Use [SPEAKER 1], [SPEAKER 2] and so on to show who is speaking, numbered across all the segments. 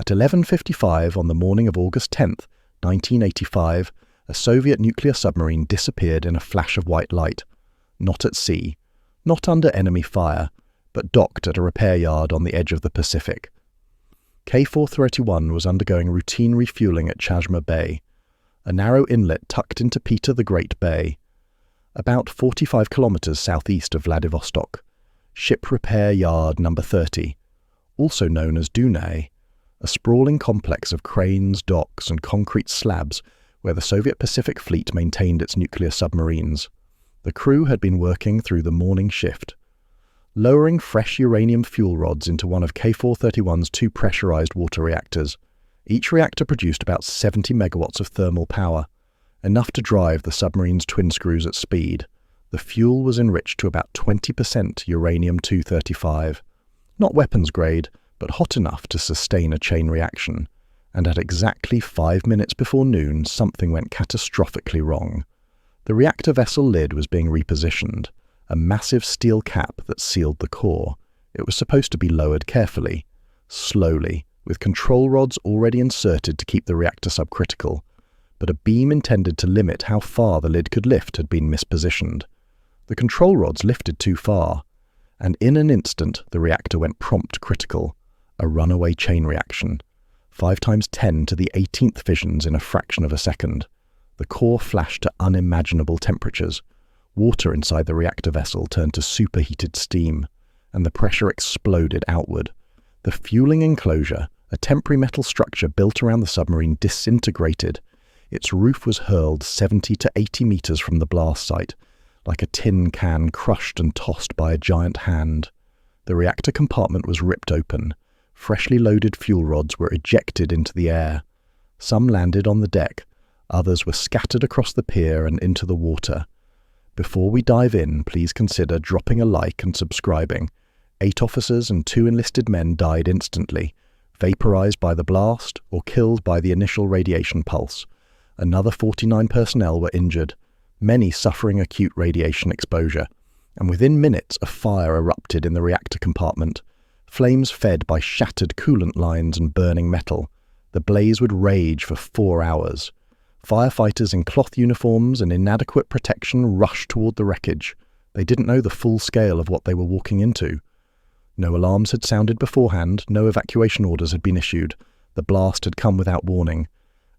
[SPEAKER 1] At 11:55 on the morning of August 10th, 1985, a Soviet nuclear submarine disappeared in a flash of white light. Not at sea, not under enemy fire, but docked at a repair yard on the edge of the Pacific. K-431 was undergoing routine refueling at Chazhma Bay, a narrow inlet tucked into Peter the Great Bay, about 45 kilometers southeast of Vladivostok. Ship Repair Yard Number 30, also known as Dunay, a sprawling complex of cranes, docks, and concrete slabs where the Soviet Pacific Fleet maintained its nuclear submarines. The crew had been working through the morning shift, lowering fresh uranium fuel rods into one of K-431's two pressurized water reactors. Each reactor produced about 70 megawatts of thermal power, enough to drive the submarine's twin screws at speed. The fuel was enriched to about 20% uranium-235, not weapons grade, but hot enough to sustain a chain reaction. And at exactly 5 minutes before noon, something went catastrophically wrong. The reactor vessel lid was being repositioned, a massive steel cap that sealed the core. It was supposed to be lowered carefully, slowly, with control rods already inserted to keep the reactor subcritical. But a beam intended to limit how far the lid could lift had been mispositioned. The control rods lifted too far, and in an instant the reactor went prompt critical, a runaway chain reaction. 5 times 10 to the 18th fissions in a fraction of a second. The core flashed to unimaginable temperatures. Water inside the reactor vessel turned to superheated steam, and the pressure exploded outward. The fueling enclosure, a temporary metal structure built around the submarine, disintegrated. Its roof was hurled 70 to 80 meters from the blast site, like a tin can crushed and tossed by a giant hand. The reactor compartment was ripped open. Freshly loaded fuel rods were ejected into the air. Some landed on the deck, others were scattered across the pier and into the water. Before we dive in, please consider dropping a like and subscribing. 8 officers and 2 enlisted men died instantly, vaporized by the blast or killed by the initial radiation pulse. Another 49 personnel were injured, many suffering acute radiation exposure, and within minutes a fire erupted in the reactor compartment. Flames fed by shattered coolant lines and burning metal. The blaze would rage for 4 hours. Firefighters in cloth uniforms and inadequate protection rushed toward the wreckage. They didn't know the full scale of what they were walking into. No alarms had sounded beforehand, no evacuation orders had been issued. The blast had come without warning.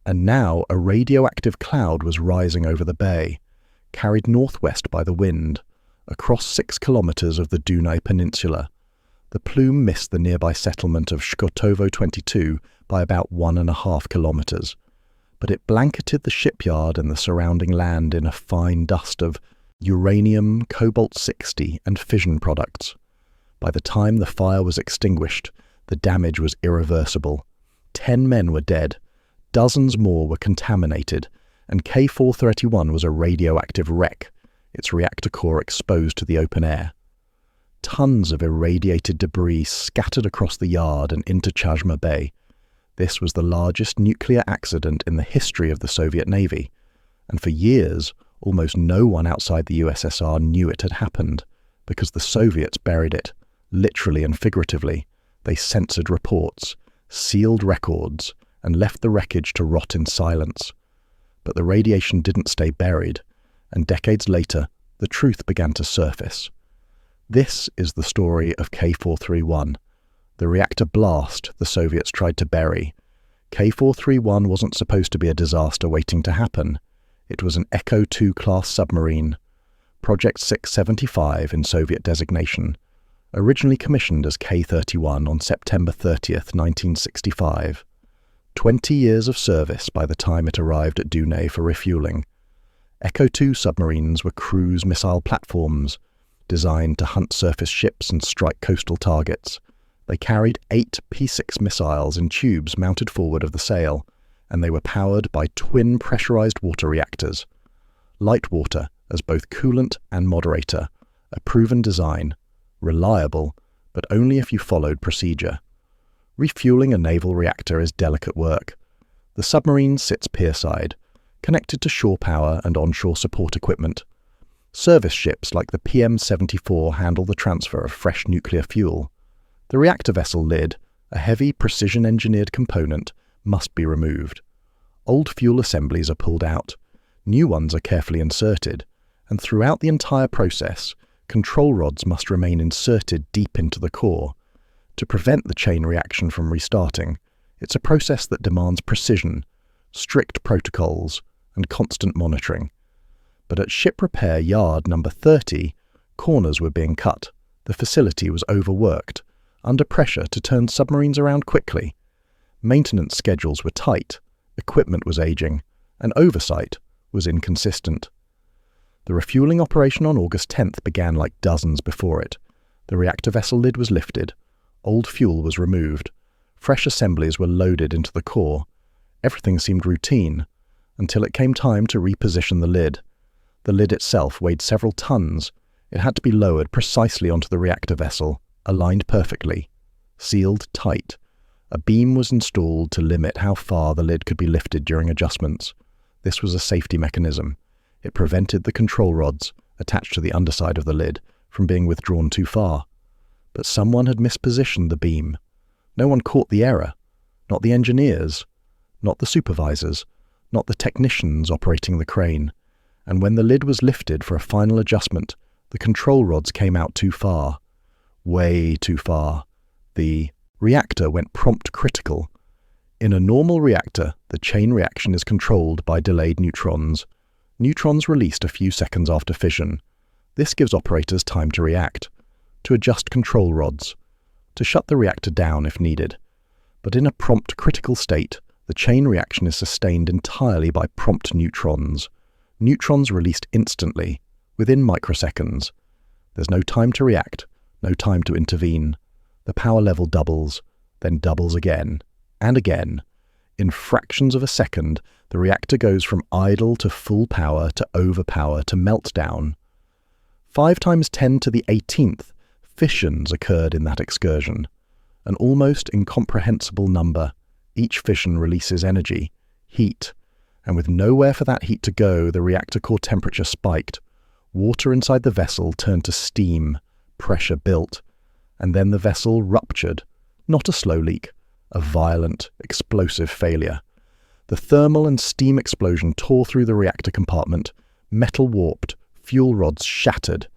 [SPEAKER 1] And now a radioactive cloud was rising over the bay, carried northwest by the wind, across 6 kilometers of the Dunay Peninsula. The plume missed the nearby settlement of Shkotovo 22 by about 1.5 kilometers, but it blanketed the shipyard and the surrounding land in a fine dust of uranium, cobalt-60, and fission products. By the time the fire was extinguished, the damage was irreversible. 10 men were dead, dozens more were contaminated, and K-431 was a radioactive wreck, its reactor core exposed to the open air. Tons of irradiated debris scattered across the yard and into Chazhma Bay. This was the largest nuclear accident in the history of the Soviet Navy, and for years, almost no one outside the USSR knew it had happened, because the Soviets buried it, literally and figuratively. They censored reports, sealed records, and left the wreckage to rot in silence. But the radiation didn't stay buried, and decades later, the truth began to surface. This is the story of K-431, the reactor blast the Soviets tried to bury. K-431 wasn't supposed to be a disaster waiting to happen. It was an Echo 2 class submarine, Project 675 in Soviet designation, originally commissioned as K-31 on September 30th, 1965. 20 years of service by the time it arrived at Dunay for refueling. Echo 2 submarines were cruise missile platforms, designed to hunt surface ships and strike coastal targets. They carried 8 P-6 missiles in tubes mounted forward of the sail, and they were powered by twin pressurized water reactors. Light water as both coolant and moderator, a proven design, reliable, but only if you followed procedure. Refueling a naval reactor is delicate work. The submarine sits pierside, connected to shore power and onshore support equipment. Service ships like the PM-74 handle the transfer of fresh nuclear fuel. The reactor vessel lid, A heavy, precision-engineered component must be removed. Old fuel assemblies are pulled out, new ones are carefully inserted, and throughout the entire process, control rods must remain inserted deep into the core. To prevent the chain reaction from restarting, it's a process that demands precision, strict protocols, and constant monitoring. But at Ship Repair Yard number 30, corners were being cut. The facility was overworked, under pressure to turn submarines around quickly. Maintenance schedules were tight, equipment was aging, and oversight was inconsistent. The refueling operation on August 10th began like dozens before it. The reactor vessel lid was lifted, old fuel was removed, fresh assemblies were loaded into the core. Everything seemed routine, until it came time to reposition the lid. The lid itself weighed several tons. It had to be lowered precisely onto the reactor vessel, aligned perfectly, sealed tight. A beam was installed to limit how far the lid could be lifted during adjustments. This was a safety mechanism. It prevented the control rods, attached to the underside of the lid, from being withdrawn too far. But someone had mispositioned the beam. No one caught the error. Not the engineers, not the supervisors, not the technicians operating the crane. And when the lid was lifted for a final adjustment, the control rods came out too far. Way too far. The reactor went prompt critical. In a normal reactor, the chain reaction is controlled by delayed neutrons. Neutrons released a few seconds after fission. This gives operators time to react, to adjust control rods, to shut the reactor down if needed. But in a prompt critical state, the chain reaction is sustained entirely by prompt neutrons. Neutrons released instantly, within microseconds. There's no time to react, no time to intervene. The power level doubles, then doubles again, and again. In fractions of a second, the reactor goes from idle to full power to overpower to meltdown. 5 times 10 to the 18th fissions occurred in that excursion. An almost incomprehensible number. Each fission releases energy, heat, and with nowhere for that heat to go, the reactor core temperature spiked. Water inside the vessel turned to steam, pressure built, and then the vessel ruptured. Not a slow leak, a violent, explosive failure. The thermal and steam explosion tore through the reactor compartment, metal warped, fuel rods shattered,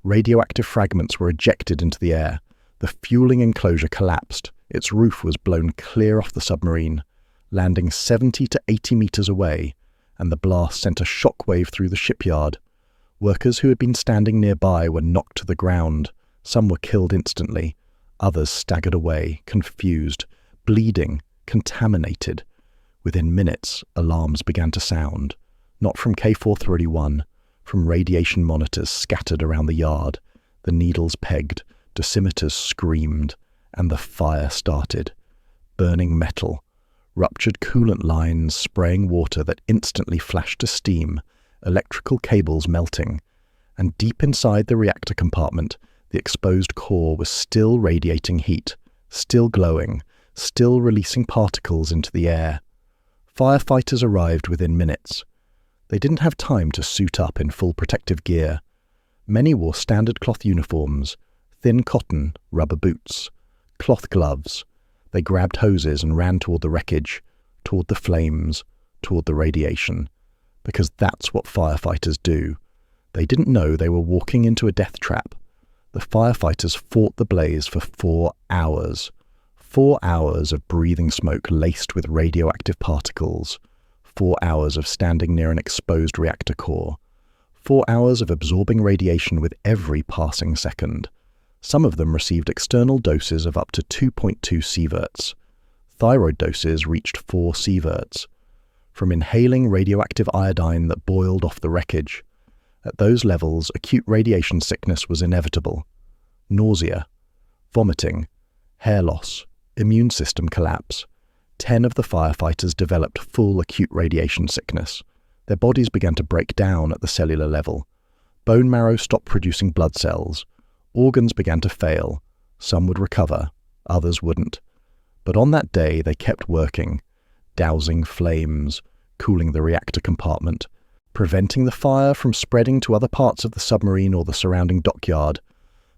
[SPEAKER 1] radioactive fragments were ejected into the air. The fueling enclosure collapsed, its roof was blown clear off the submarine, landing 70 to 80 meters away, and the blast sent a shockwave through the shipyard. Workers who had been standing nearby were knocked to the ground. Some were killed instantly. Others staggered away, confused, bleeding, contaminated. Within minutes, alarms began to sound, not from K-431, from radiation monitors scattered around the yard. The needles pegged, dosimeters screamed, and the fire started. Burning metal, ruptured coolant lines spraying water that instantly flashed to steam, electrical cables melting, and deep inside the reactor compartment, the exposed core was still radiating heat, still glowing, still releasing particles into the air. Firefighters arrived within minutes. They didn't have time to suit up in full protective gear. Many wore standard cloth uniforms, thin cotton, rubber boots, cloth gloves. They grabbed hoses and ran toward the wreckage, toward the flames, toward the radiation, because that's what firefighters do. They didn't know they were walking into a death trap. The firefighters fought the blaze for 4 hours. 4 hours of breathing smoke laced with radioactive particles. 4 hours of standing near an exposed reactor core. 4 hours of absorbing radiation with every passing second. Some of them received external doses of up to 2.2 sieverts. Thyroid doses reached 4 sieverts. From inhaling radioactive iodine that boiled off the wreckage. At those levels, acute radiation sickness was inevitable. Nausea, vomiting, hair loss, immune system collapse. 10 of the firefighters developed full acute radiation sickness. Their bodies began to break down at the cellular level. Bone marrow stopped producing blood cells. Organs began to fail. Some would recover, others wouldn't. But on that day, they kept working, dousing flames, cooling the reactor compartment, preventing the fire from spreading to other parts of the submarine or the surrounding dockyard.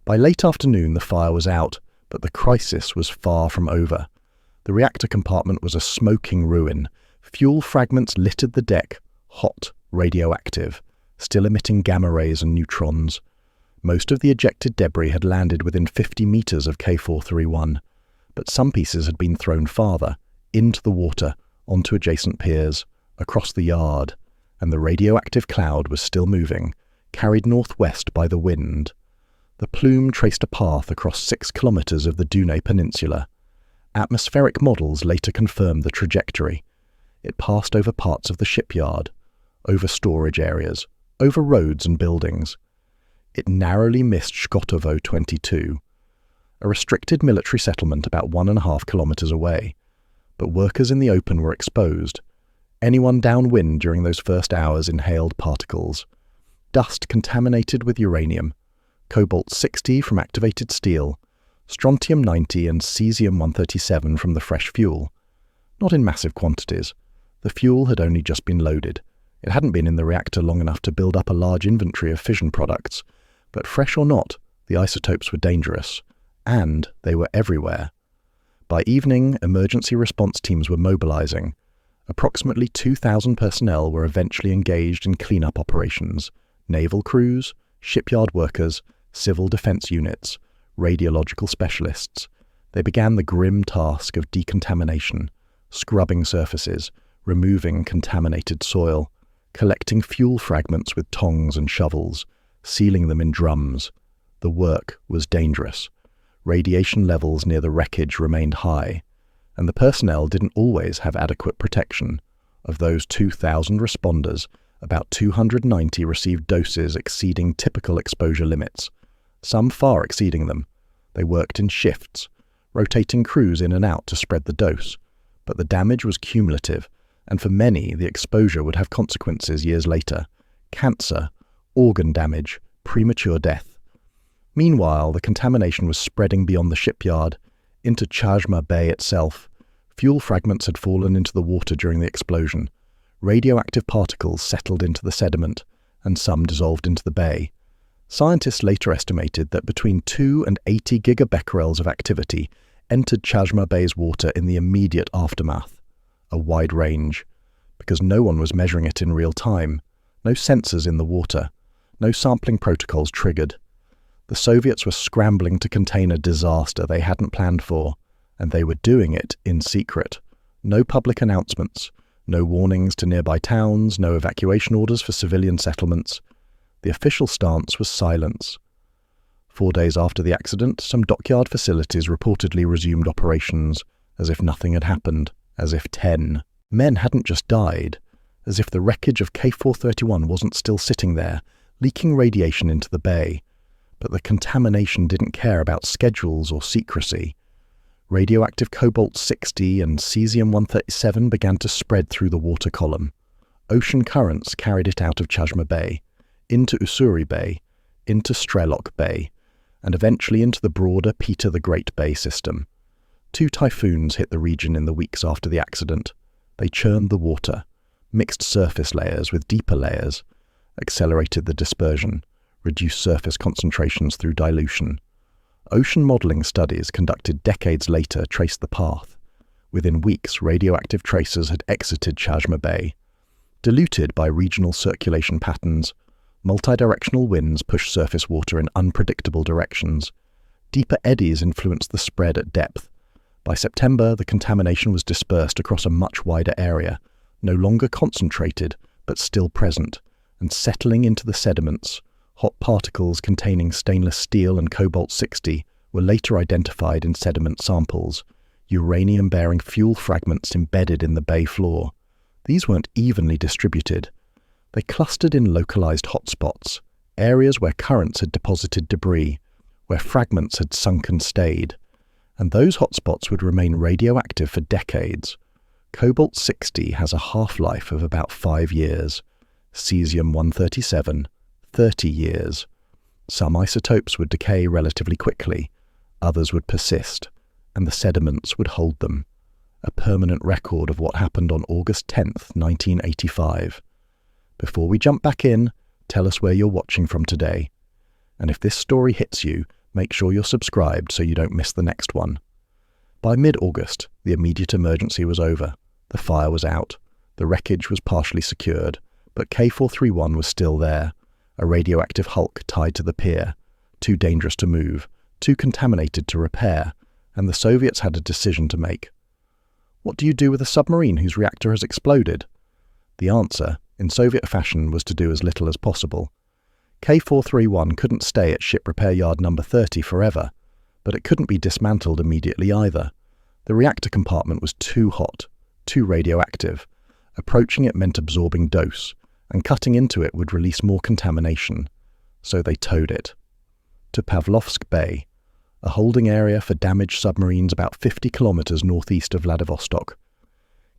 [SPEAKER 1] By late afternoon, the fire was out, But the crisis was far from over. The reactor compartment was a smoking ruin. Fuel fragments littered the deck, hot, radioactive, still emitting gamma rays and neutrons. Most of the ejected debris had landed within 50 meters of K-431, but some pieces had been thrown farther, into the water, onto adjacent piers, across the yard, and the radioactive cloud was still moving, carried northwest by the wind. The plume traced a path across 6 kilometers of the Dune Peninsula. Atmospheric models later confirmed the trajectory. It passed over parts of the shipyard, over storage areas, over roads and buildings. It narrowly missed Shkotovo 22, a restricted military settlement about 1.5 kilometers away. But workers in the open were exposed. Anyone downwind during those first hours inhaled particles. Dust contaminated with uranium, cobalt-60 from activated steel, strontium-90 and cesium-137 from the fresh fuel. Not in massive quantities. The fuel had only just been loaded. It hadn't been in the reactor long enough to build up a large inventory of fission products. But fresh or not, the isotopes were dangerous. And they were everywhere. By evening, emergency response teams were mobilizing. Approximately 2,000 personnel were eventually engaged in cleanup operations. Naval crews, shipyard workers, civil defense units, radiological specialists. They began the grim task of decontamination, scrubbing surfaces, removing contaminated soil, collecting fuel fragments with tongs and shovels, sealing them in drums. The work was dangerous. Radiation levels near the wreckage remained high, and the personnel didn't always have adequate protection. Of those 2,000 responders, about 290 received doses exceeding typical exposure limits, some far exceeding them. They worked in shifts, rotating crews in and out to spread the dose, but the damage was cumulative, and for many the exposure would have consequences years later: cancer, organ damage, premature death. Meanwhile, the contamination was spreading beyond the shipyard, into Chazhma Bay itself. Fuel fragments had fallen into the water during the explosion. Radioactive particles settled into the sediment, and some dissolved into the bay. Scientists later estimated that between 2 and 80 gigabecquerels of activity entered Chazhma Bay's water in the immediate aftermath. A wide range, because no one was measuring it in real time. No sensors in the water. No sampling protocols triggered. The Soviets were scrambling to contain a disaster they hadn't planned for, and they were doing it in secret. No public announcements, no warnings to nearby towns, no evacuation orders for civilian settlements. The official stance was silence. 4 days after the accident, some dockyard facilities reportedly resumed operations, as if nothing had happened, as if 10 men hadn't just died, as if the wreckage of K-431 wasn't still sitting there, leaking radiation into the bay. But the contamination didn't care about schedules or secrecy. Radioactive cobalt-60 and cesium-137 began to spread through the water column. Ocean currents carried it out of Chazhma Bay, into Ussuri Bay, into Strelok Bay, and eventually into the broader Peter the Great Bay system. 2 typhoons hit the region in the weeks after the accident. They churned the water, mixed surface layers with deeper layers, accelerated the dispersion, reduced surface concentrations through dilution. Ocean modeling studies conducted decades later traced the path. Within weeks, radioactive tracers had exited Chazhma Bay. Diluted by regional circulation patterns, multidirectional winds pushed surface water in unpredictable directions. Deeper eddies influenced the spread at depth. By September, the contamination was dispersed across a much wider area, no longer concentrated, but still present, and settling into the sediments. Hot particles containing stainless steel and cobalt-60 were later identified in sediment samples, uranium-bearing fuel fragments embedded in the bay floor. These weren't evenly distributed. They clustered in localized hotspots, areas where currents had deposited debris, where fragments had sunk and stayed. And those hotspots would remain radioactive for decades. Cobalt-60 has a half-life of about 5 years. Cesium-137, 30 years. Some isotopes would decay relatively quickly, others would persist, and the sediments would hold them. A permanent record of what happened on August 10th, 1985. Before we jump back in, tell us where you're watching from today. And if this story hits you, Make sure you're subscribed so you don't miss the next one. By mid-August, the immediate emergency was over. The fire was out. The wreckage was partially secured, but K-431 was still there, a radioactive hulk tied to the pier, too dangerous to move, too contaminated to repair, and the Soviets had a decision to make. What do you do with a submarine whose reactor has exploded? The answer, in Soviet fashion, was to do as little as possible. K-431 couldn't stay at ship repair yard number 30 forever, but it couldn't be dismantled immediately either. The reactor compartment was too hot, too radioactive. Approaching it meant absorbing dose, and cutting into it would release more contamination. So they towed it to Pavlovsk Bay, a holding area for damaged submarines about 50 kilometers northeast of Vladivostok.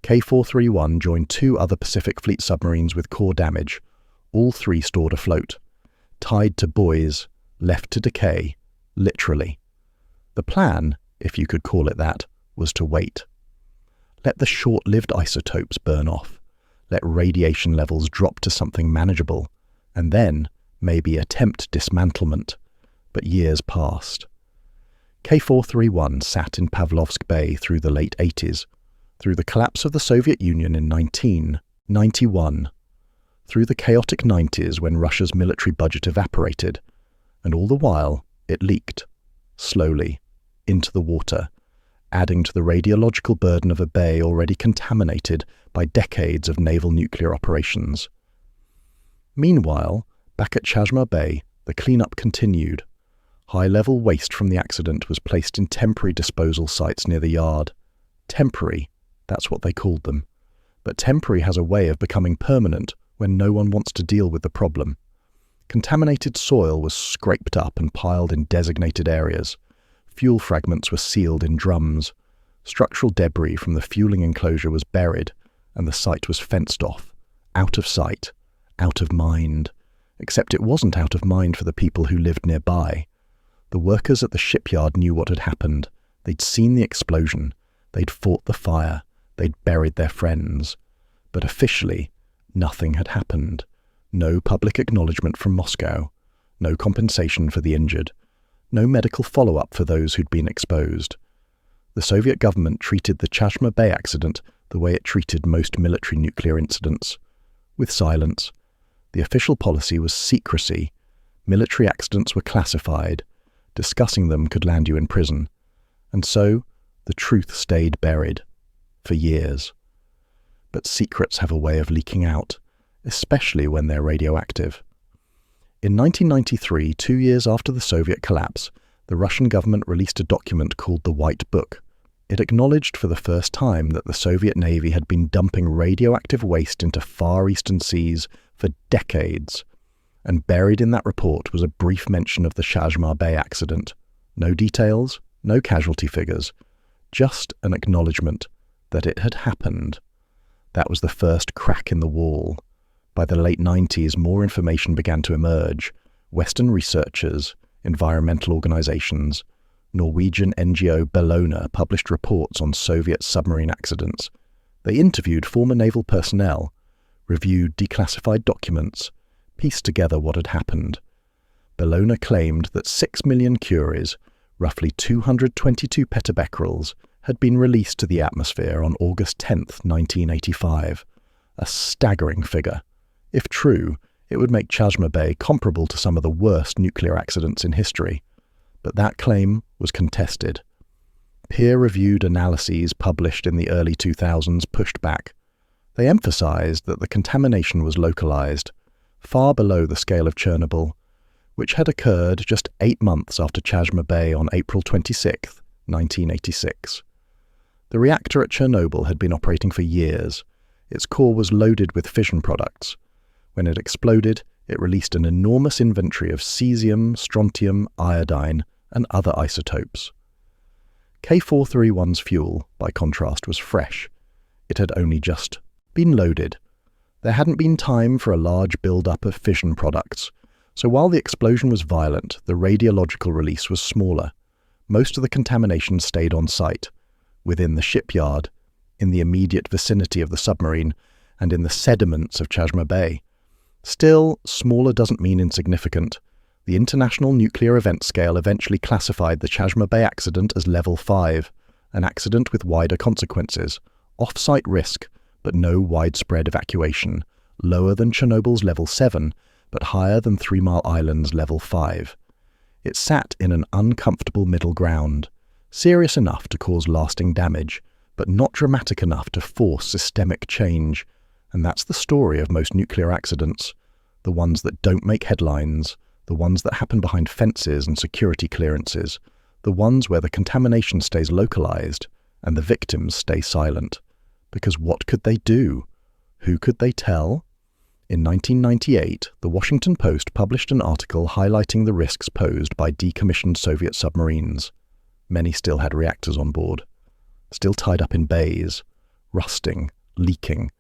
[SPEAKER 1] K-431 joined 2 other Pacific Fleet submarines with core damage, all 3 stored afloat, tied to buoys, left to decay, literally. The plan, if you could call it that, was to wait. Let the short-lived isotopes burn off. Let radiation levels drop to something manageable, and then maybe attempt dismantlement. But years passed. K-431 sat in Pavlovsk Bay through the late 80s, through the collapse of the Soviet Union in 1991, through the chaotic 90s when Russia's military budget evaporated, and all the while it leaked, slowly, into the water, adding to the radiological burden of a bay already contaminated by decades of naval nuclear operations. Meanwhile, back at Chazhma Bay, the cleanup continued. High-level waste from the accident was placed in temporary disposal sites near the yard. Temporary, that's what they called them. But temporary has a way of becoming permanent when no one wants to deal with the problem. Contaminated soil was scraped up and piled in designated areas. Fuel fragments were sealed in drums. Structural debris from the fueling enclosure was buried, and the site was fenced off. Out of sight, out of mind. Except it wasn't out of mind for the people who lived nearby. The workers at the shipyard knew what had happened. They'd seen the explosion. They'd fought the fire. They'd buried their friends. But officially, nothing had happened. No public acknowledgement from Moscow. No compensation for the injured. No medical follow-up for those who'd been exposed. The Soviet government treated the Chazhma Bay accident the way it treated most military nuclear incidents, with silence. The official policy was secrecy. Military accidents were classified. Discussing them could land you in prison. And so, the truth stayed buried. For years. But secrets have a way of leaking out, especially when they're radioactive. In 1993, 2 years after the Soviet collapse, the Russian government released a document called the White Book. It acknowledged for the first time that the Soviet Navy had been dumping radioactive waste into Far Eastern seas for decades. And buried in that report was a brief mention of the Chazhma Bay accident. No details, no casualty figures, just an acknowledgement that it had happened. That was the first crack in the wall. By the late 90s, more information began to emerge. Western researchers, environmental organizations, Norwegian NGO Bellona published reports on Soviet submarine accidents. They interviewed former naval personnel, reviewed declassified documents, pieced together what had happened. Bellona claimed that 6 million curies, roughly 222 petabecquerels, had been released to the atmosphere on August 10, 1985. A staggering figure. If true, it would make Chazhma Bay comparable to some of the worst nuclear accidents in history. But that claim was contested. Peer-reviewed analyses published in the early 2000s pushed back. They emphasized that the contamination was localized, far below the scale of Chernobyl, which had occurred just 8 months after Chazhma Bay on April 26, 1986. The reactor at Chernobyl had been operating for years. Its core was loaded with fission products. When it exploded, it released an enormous inventory of cesium, strontium, iodine, and other isotopes. K-431's fuel, by contrast, was fresh. It had only just been loaded. There hadn't been time for a large build-up of fission products, so while the explosion was violent, the radiological release was smaller. Most of the contamination stayed on site, within the shipyard, in the immediate vicinity of the submarine, and in the sediments of Chazhma Bay. Still, smaller doesn't mean insignificant. The International Nuclear Event Scale eventually classified the Chazhma Bay accident as Level 5, an accident with wider consequences, off-site risk, but no widespread evacuation, lower than Chernobyl's Level 7, but higher than 3 Mile Island's Level 5. It sat in an uncomfortable middle ground, serious enough to cause lasting damage, but not dramatic enough to force systemic change. And that's the story of most nuclear accidents, the ones that don't make headlines, the ones that happen behind fences and security clearances, the ones where the contamination stays localized and the victims stay silent. Because what could they do? Who could they tell? In 1998, the Washington Post published an article highlighting the risks posed by decommissioned Soviet submarines. Many still had reactors on board, still tied up in bays, rusting, leaking.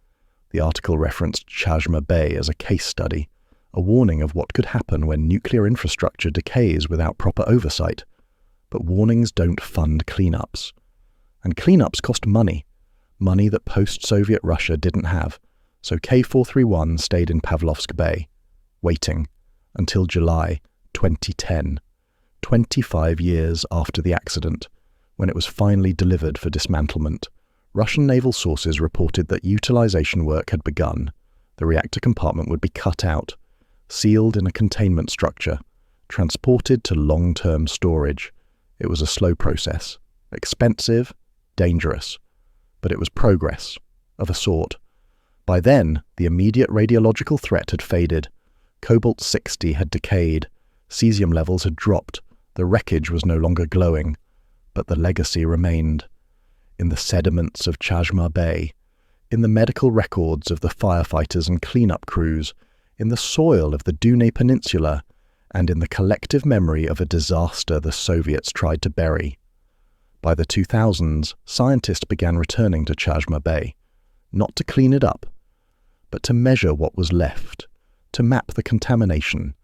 [SPEAKER 1] The article referenced Chazhma Bay as a case study, a warning of what could happen when nuclear infrastructure decays without proper oversight. But warnings don't fund cleanups. And cleanups cost money that post-Soviet Russia didn't have. So K-431 stayed in Pavlovsk Bay, waiting until July 2010, 25 years after the accident, when it was finally delivered for dismantlement. Russian naval sources reported that utilization work had begun. The reactor compartment would be cut out, sealed in a containment structure, transported to long-term storage. It was a slow process, expensive, dangerous, but it was progress, of a sort. By then, the immediate radiological threat had faded. Cobalt-60 had decayed, cesium levels had dropped, the wreckage was no longer glowing, but the legacy remained. In the sediments of Chazhma Bay, in the medical records of the firefighters and cleanup crews, in the soil of the Dunay Peninsula, and in the collective memory of a disaster the Soviets tried to bury. By the 2000s, scientists began returning to Chazhma Bay, not to clean it up, but to measure what was left, to map the contamination,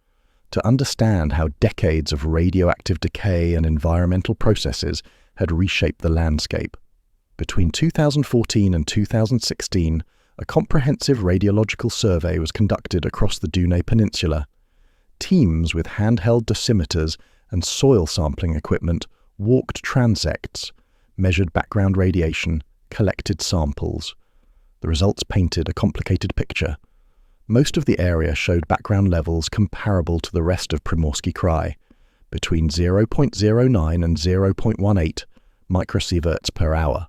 [SPEAKER 1] to understand how decades of radioactive decay and environmental processes had reshaped the landscape. Between 2014 and 2016, a comprehensive radiological survey was conducted across the Dunay Peninsula. Teams with handheld dosimeters and soil sampling equipment walked transects, measured background radiation, collected samples. The results painted a complicated picture. Most of the area showed background levels comparable to the rest of Primorsky Krai, between 0.09 and 0.18 microsieverts per hour.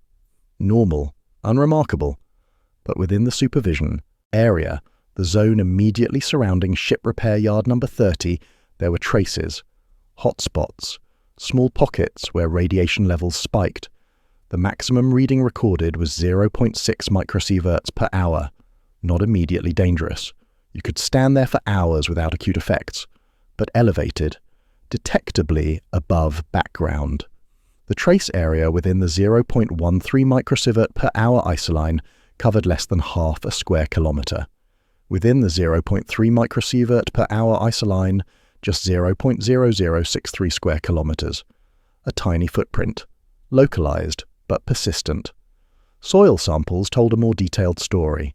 [SPEAKER 1] Normal, unremarkable, but within the supervision area, the zone immediately surrounding ship repair yard number 30, there were traces, hotspots, small pockets where radiation levels spiked. The maximum reading recorded was 0.6 microsieverts per hour, not immediately dangerous. You could stand there for hours without acute effects, but elevated, detectably above background. The trace area within the 0.13 microsievert per hour isoline covered less than half a square kilometre. Within the 0.3 microsievert per hour isoline, just 0.0063 square kilometres. A tiny footprint, localised but persistent. Soil samples told a more detailed story.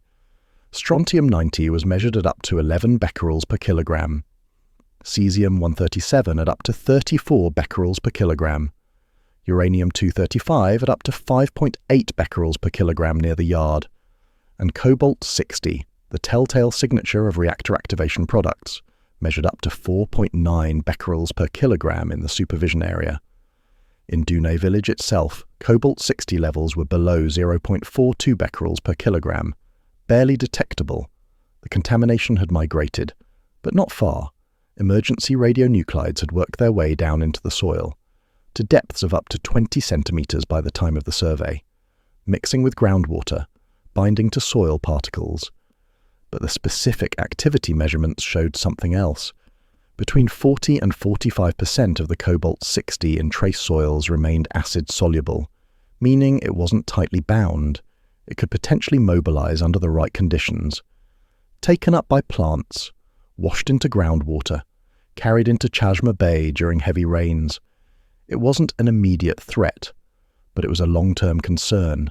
[SPEAKER 1] Strontium-90 was measured at up to 11 becquerels per kilogram. Cesium-137 at up to 34 becquerels per kilogram. Uranium-235 at up to 5.8 becquerels per kilogram near the yard. And Cobalt-60, the telltale signature of reactor activation products, measured up to 4.9 becquerels per kilogram in the supervision area. In Dunay village itself, Cobalt-60 levels were below 0.42 becquerels per kilogram, barely detectable. The contamination had migrated, but not far. Emergency radionuclides had worked their way down into the soil, to depths of up to 20 centimetres by the time of the survey, mixing with groundwater, binding to soil particles. But the specific activity measurements showed something else. Between 40 and 45% of the Cobalt-60 in trace soils remained acid-soluble, meaning it wasn't tightly bound. It could potentially mobilize under the right conditions. Taken up by plants, washed into groundwater, carried into Chazhma Bay during heavy rains. It wasn't an immediate threat, but it was a long-term concern.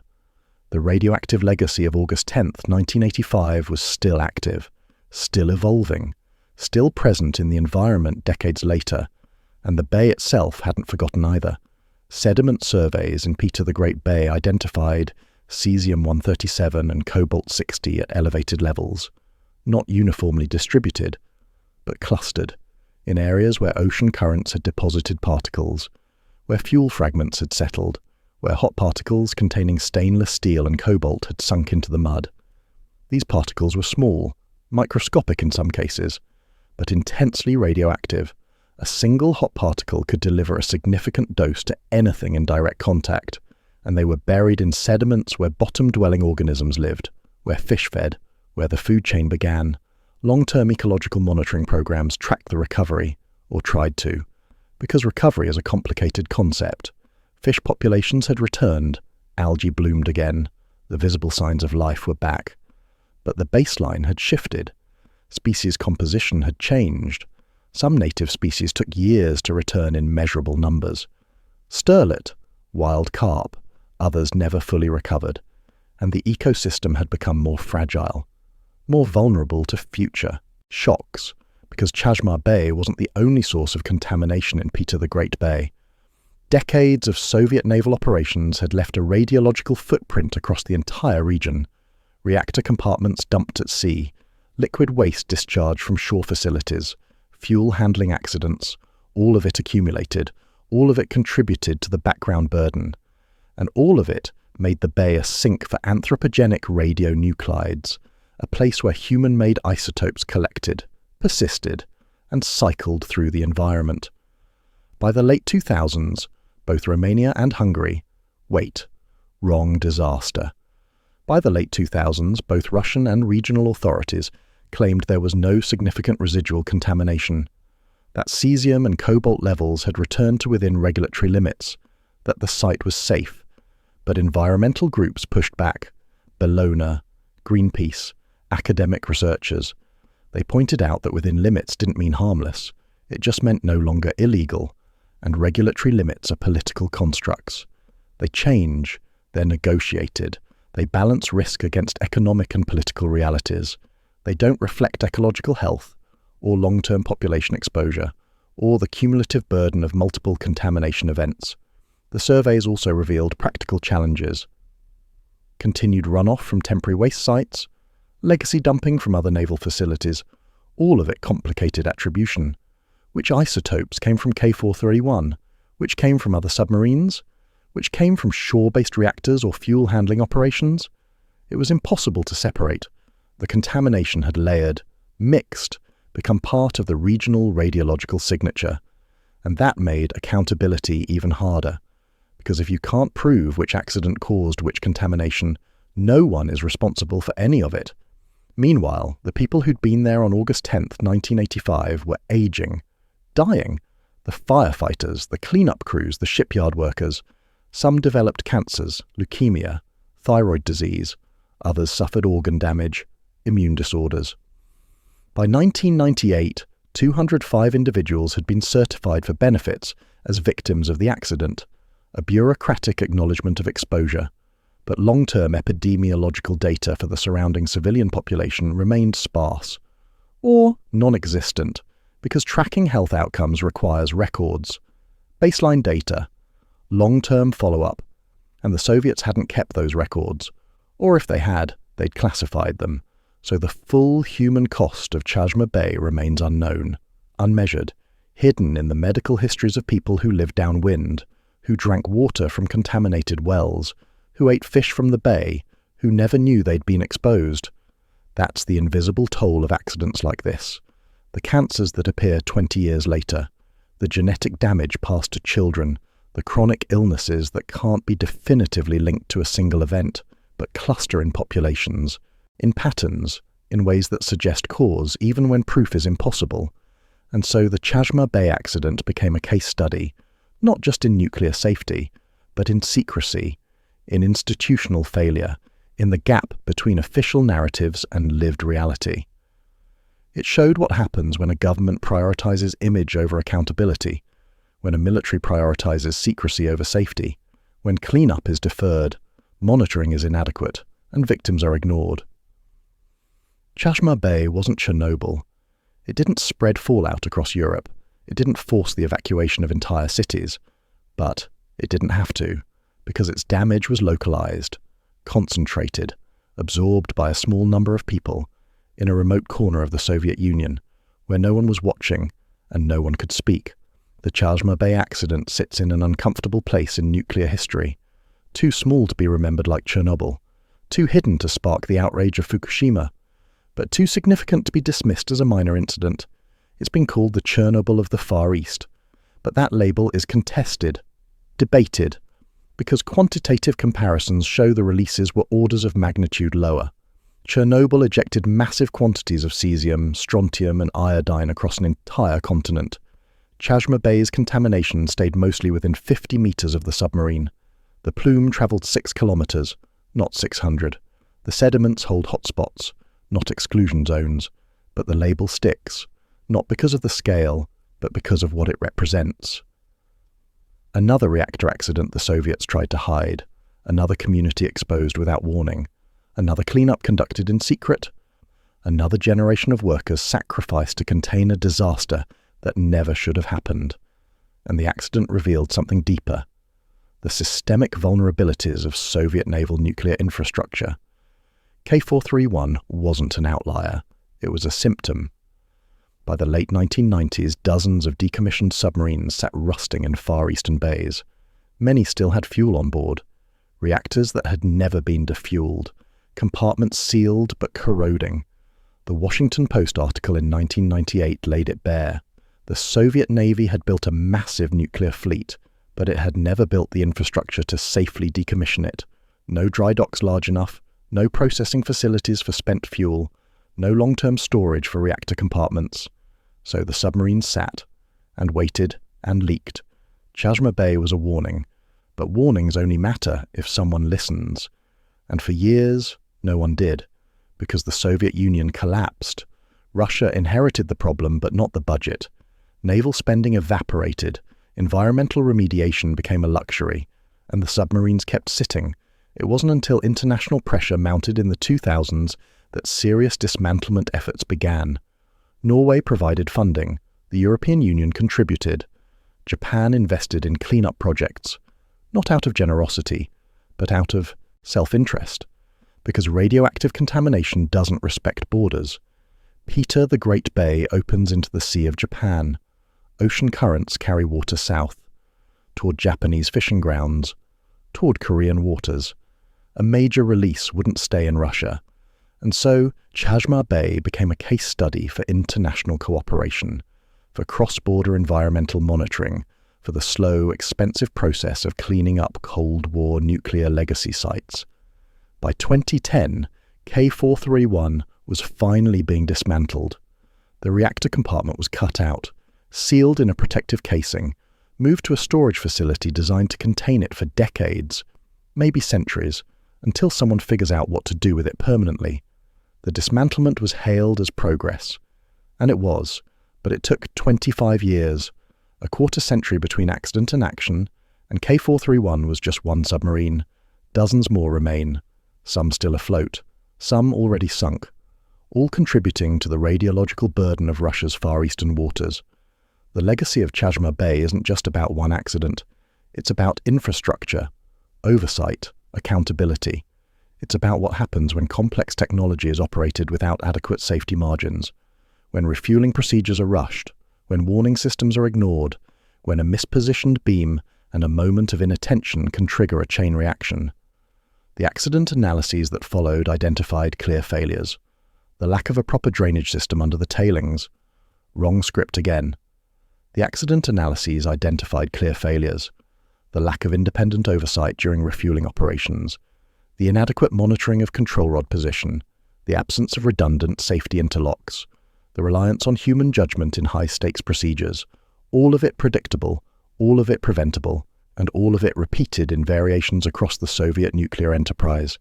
[SPEAKER 1] The radioactive legacy of August 10, 1985 was still active, still evolving, still present in the environment decades later, and the bay itself hadn't forgotten either. Sediment surveys in Peter the Great Bay identified cesium-137 and cobalt-60 at elevated levels, not uniformly distributed, but clustered, in areas where ocean currents had deposited particles, where fuel fragments had settled, where hot particles containing stainless steel and cobalt had sunk into the mud. These particles were small, microscopic in some cases, but intensely radioactive. A single hot particle could deliver a significant dose to anything in direct contact, and they were buried in sediments where bottom-dwelling organisms lived, where fish fed, where the food chain began. Long-term ecological monitoring programs tracked the recovery, or tried to, because recovery is a complicated concept. Fish populations had returned, algae bloomed again, the visible signs of life were back. But the baseline had shifted. Species composition had changed. Some native species took years to return in measurable numbers. Sterlet, wild carp, others never fully recovered, and the ecosystem had become more fragile, more vulnerable to future shocks, because Chazhma Bay wasn't the only source of contamination in Peter the Great Bay. Decades of Soviet naval operations had left a radiological footprint across the entire region. Reactor compartments dumped at sea, liquid waste discharged from shore facilities, fuel handling accidents, all of it accumulated, all of it contributed to the background burden, and all of it made the bay a sink for anthropogenic radionuclides, a place where human-made isotopes collected, persisted, and cycled through the environment. By the late 2000s, both Romania and Hungary, wrong disaster. By the late 2000s, both Russian and regional authorities claimed there was no significant residual contamination, that cesium and cobalt levels had returned to within regulatory limits, that the site was safe. But environmental groups pushed back. Bellona, Greenpeace, academic researchers. They pointed out that within limits didn't mean harmless. It just meant no longer illegal, and regulatory limits are political constructs. They change, they're negotiated, they balance risk against economic and political realities. They don't reflect ecological health, or long-term population exposure, or the cumulative burden of multiple contamination events. The surveys also revealed practical challenges. Continued runoff from temporary waste sites, legacy dumping from other naval facilities, all of it complicated attribution. Which isotopes came from K-431? Which came from other submarines? Which came from shore-based reactors or fuel handling operations? It was impossible to separate. The contamination had layered, mixed, become part of the regional radiological signature. And that made accountability even harder. Because if you can't prove which accident caused which contamination, no one is responsible for any of it. Meanwhile, the people who'd been there on August 10th, 1985 were aging, dying. The firefighters, the cleanup crews, the shipyard workers. Some developed cancers, leukemia, thyroid disease. Others suffered organ damage, immune disorders. By 1998, 205 individuals had been certified for benefits as victims of the accident, a bureaucratic acknowledgement of exposure. But long-term epidemiological data for the surrounding civilian population remained sparse, or non-existent, because tracking health outcomes requires records, baseline data, long-term follow-up, and the Soviets hadn't kept those records, or if they had, they'd classified them, so the full human cost of Chazhma Bay remains unknown, unmeasured, hidden in the medical histories of people who lived downwind, who drank water from contaminated wells, who ate fish from the bay, who never knew they'd been exposed. That's the invisible toll of accidents like this, the cancers that appear 20 years later, the genetic damage passed to children, the chronic illnesses that can't be definitively linked to a single event, but cluster in populations, in patterns, in ways that suggest cause even when proof is impossible. And so the Chazhma Bay accident became a case study, not just in nuclear safety, but in secrecy, in institutional failure, in the gap between official narratives and lived reality. It showed what happens when a government prioritizes image over accountability, when a military prioritizes secrecy over safety, when cleanup is deferred, monitoring is inadequate, and victims are ignored. Chazhma Bay wasn't Chernobyl. It didn't spread fallout across Europe. It didn't force the evacuation of entire cities. But it didn't have to, because its damage was localized, concentrated, absorbed by a small number of people in a remote corner of the Soviet Union, where no one was watching and no one could speak. The Chazhma Bay accident sits in an uncomfortable place in nuclear history, too small to be remembered like Chernobyl, too hidden to spark the outrage of Fukushima, but too significant to be dismissed as a minor incident. It's been called the Chernobyl of the Far East, but that label is contested, debated, because quantitative comparisons show the releases were orders of magnitude lower. Chernobyl ejected massive quantities of cesium, strontium and iodine across an entire continent. Chazhma Bay's contamination stayed mostly within 50 meters of the submarine. The plume traveled 6 kilometers, not 600. The sediments hold hotspots, not exclusion zones, but the label sticks, not because of the scale, but because of what it represents. Another reactor accident the Soviets tried to hide, another community exposed without warning, another cleanup conducted in secret, another generation of workers sacrificed to contain a disaster that never should have happened. And the accident revealed something deeper: the systemic vulnerabilities of Soviet naval nuclear infrastructure. K-431 wasn't an outlier, it was a symptom. By the late 1990s, dozens of decommissioned submarines sat rusting in far eastern bays. Many still had fuel on board, reactors that had never been defueled, compartments sealed but corroding. The Washington Post article in 1998 laid it bare. The Soviet Navy had built a massive nuclear fleet, but it had never built the infrastructure to safely decommission it. No dry docks large enough, no processing facilities for spent fuel, no long-term storage for reactor compartments. So the submarines sat, and waited, and leaked. Chazhma Bay was a warning, but warnings only matter if someone listens. And for years, no one did, because the Soviet Union collapsed. Russia inherited the problem, but not the budget. Naval spending evaporated, environmental remediation became a luxury, and the submarines kept sitting. It wasn't until international pressure mounted in the 2000s that serious dismantlement efforts began. Norway provided funding, the European Union contributed. Japan invested in cleanup projects, not out of generosity, but out of self-interest, because radioactive contamination doesn't respect borders. Peter the Great Bay opens into the Sea of Japan. Ocean currents carry water south, toward Japanese fishing grounds, toward Korean waters. A major release wouldn't stay in Russia, and so Chazhma Bay became a case study for international cooperation, for cross-border environmental monitoring, for the slow, expensive process of cleaning up Cold War nuclear legacy sites. By 2010, K-431 was finally being dismantled. The reactor compartment was cut out, sealed in a protective casing, moved to a storage facility designed to contain it for decades, maybe centuries, until someone figures out what to do with it permanently. The dismantlement was hailed as progress. And it was, but it took 25 years, a quarter century between accident and action, and K-431 was just one submarine. Dozens more remain, some still afloat, some already sunk, all contributing to the radiological burden of Russia's Far Eastern waters. The legacy of Chazhma Bay isn't just about one accident. It's about infrastructure, oversight, accountability. It's about what happens when complex technology is operated without adequate safety margins, when refueling procedures are rushed, when warning systems are ignored, when a mispositioned beam and a moment of inattention can trigger a chain reaction. The accident analyses that followed identified clear failures. The lack of a proper drainage system under the tailings. Wrong script again. The accident analyses identified clear failures. The lack of independent oversight during refueling operations. The inadequate monitoring of control rod position. The absence of redundant safety interlocks. The reliance on human judgment in high-stakes procedures. All of it predictable, all of it preventable, and all of it repeated in variations across the Soviet nuclear enterprise.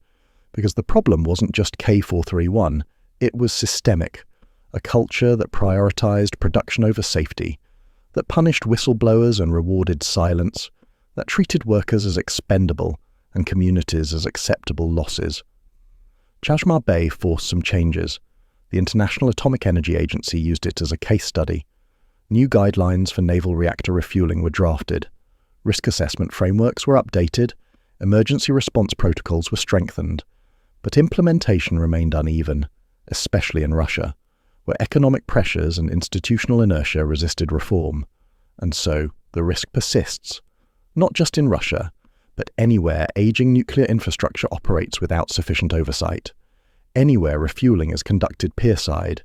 [SPEAKER 1] Because the problem wasn't just K-431, it was systemic. A culture that prioritized production over safety, that punished whistleblowers and rewarded silence, that treated workers as expendable and communities as acceptable losses. Chazhma Bay forced some changes. The International Atomic Energy Agency used it as a case study. New guidelines for naval reactor refueling were drafted. Risk assessment frameworks were updated. Emergency response protocols were strengthened. But implementation remained uneven, especially in Russia, where economic pressures and institutional inertia resisted reform. And so, the risk persists, not just in Russia, but anywhere aging nuclear infrastructure operates without sufficient oversight, anywhere refueling is conducted pierside,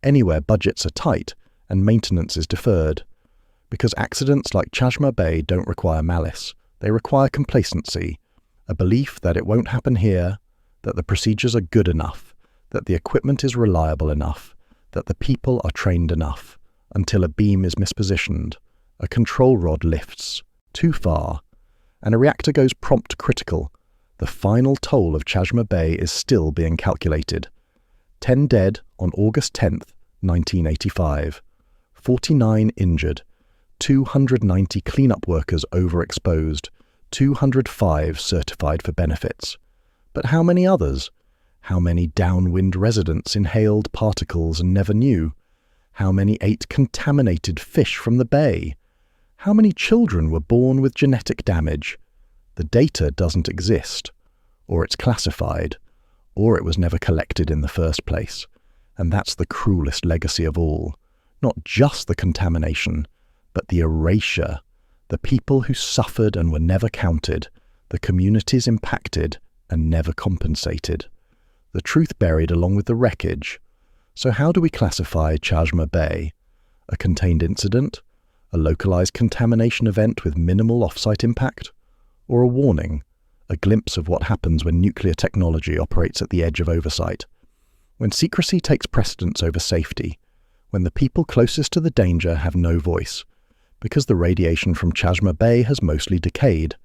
[SPEAKER 1] anywhere budgets are tight and maintenance is deferred. Because accidents like Chazhma Bay don't require malice, they require complacency, a belief that it won't happen here, that the procedures are good enough, that the equipment is reliable enough, that the people are trained enough, until a beam is mispositioned, a control rod lifts too far, and a reactor goes prompt critical. The final toll of Chazhma Bay is still being calculated. 10 dead on August 10th, 1985. 49 injured. 290 cleanup workers overexposed. 205 certified for benefits. But how many others? How many downwind residents inhaled particles and never knew? How many ate contaminated fish from the bay? How many children were born with genetic damage? The data doesn't exist, or it's classified, or it was never collected in the first place. And that's the cruelest legacy of all. Not just the contamination, but the erasure, the people who suffered and were never counted, the communities impacted and never compensated. The truth buried along with the wreckage. So how do we classify Chazhma Bay? A contained incident? A localized contamination event with minimal off-site impact? Or a warning, a glimpse of what happens when nuclear technology operates at the edge of oversight? When secrecy takes precedence over safety, when the people closest to the danger have no voice, because the radiation from Chazhma Bay has mostly decayed.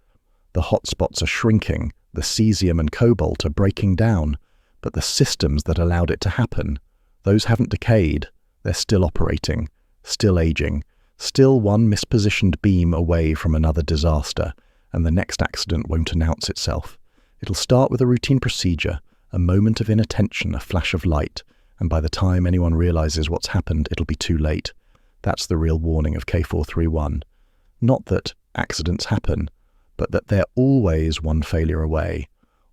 [SPEAKER 1] The hotspots are shrinking, the cesium and cobalt are breaking down, but the systems that allowed it to happen, those haven't decayed, they're still operating, still aging, still one mispositioned beam away from another disaster, and the next accident won't announce itself. It'll start with a routine procedure, a moment of inattention, a flash of light, and by the time anyone realizes what's happened, it'll be too late. That's the real warning of K-431. Not that accidents happen, but that they're always one failure away,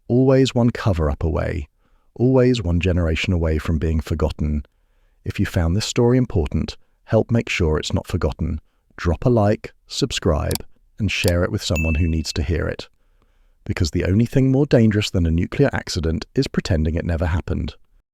[SPEAKER 1] always one cover-up away, always one generation away from being forgotten. If you found this story important, help make sure it's not forgotten. Drop a like, subscribe, and share it with someone who needs to hear it. Because the only thing more dangerous than a nuclear accident is pretending it never happened.